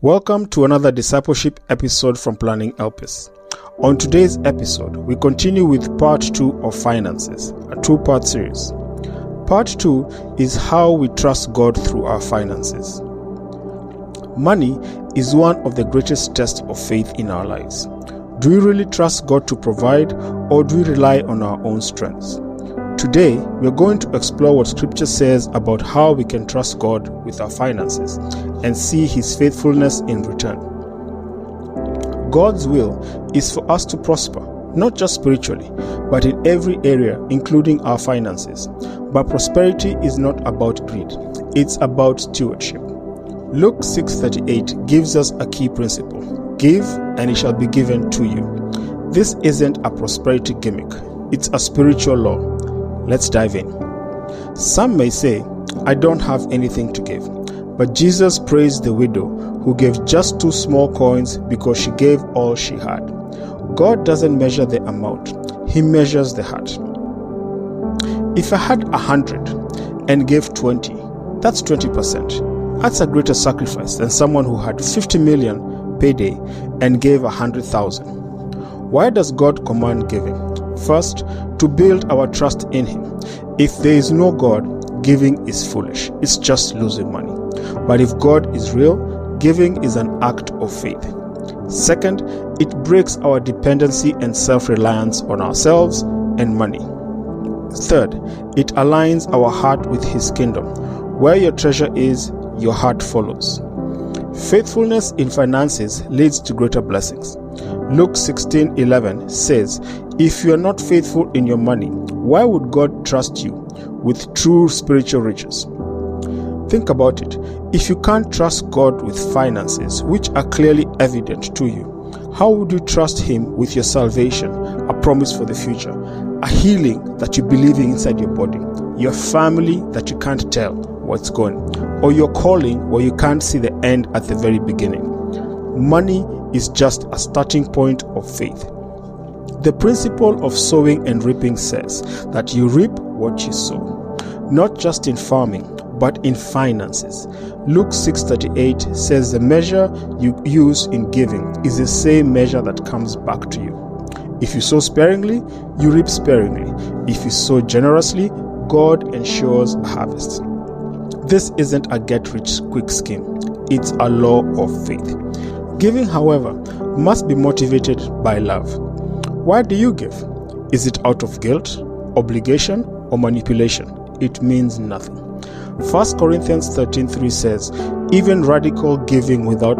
Welcome to another discipleship episode from Planning Elpis. On today's episode, we continue with part 2 of finances, a 2-part series. Part 2 is how we trust God through our finances. Money is one of the greatest tests of faith in our lives. Do we really trust God to provide, or do we rely on our own strengths? Today, we are going to explore what Scripture says about how we can trust God with our finances and see His faithfulness in return. God's will is for us to prosper, not just spiritually, but in every area, including our finances. But prosperity is not about greed, it's about stewardship. Luke 6:38 gives us a key principle: give, and it shall be given to you. This isn't a prosperity gimmick, it's a spiritual law. Let's dive in. Some may say, I don't have anything to give. But Jesus praised the widow who gave just 2 small coins because she gave all she had. God doesn't measure the amount, He measures the heart. If I had 100 and gave 20, that's 20%. That's a greater sacrifice than someone who had 50 million payday and gave 100,000. Why does God command giving? First, to build our trust in Him. If there is no God, giving is foolish. It's just losing money. But if God is real, giving is an act of faith. Second, it breaks our dependency and self-reliance on ourselves and money. Third, it aligns our heart with His kingdom. Where your treasure is, your heart follows. Faithfulness in finances leads to greater blessings. Luke 16:11 says, if you are not faithful in your money, why would God trust you with true spiritual riches? Think about it. If you can't trust God with finances, which are clearly evident to you, how would you trust Him with your salvation, a promise for the future, a healing that you believe in inside your body, your family that you can't tell what's going, or your calling where you can't see the end at the very beginning? Money is just a starting point of faith. The principle of sowing and reaping says that you reap what you sow, not just in farming, but in finances. Luke 6:38 says the measure you use in giving is the same measure that comes back to you. If you sow sparingly, you reap sparingly. If you sow generously, God ensures a harvest. This isn't a get-rich-quick scheme. It's a law of faith. Giving, however, must be motivated by love. Why do you give? Is it out of guilt, obligation, or manipulation? It means nothing. 1 Corinthians 13:3 says, even radical giving without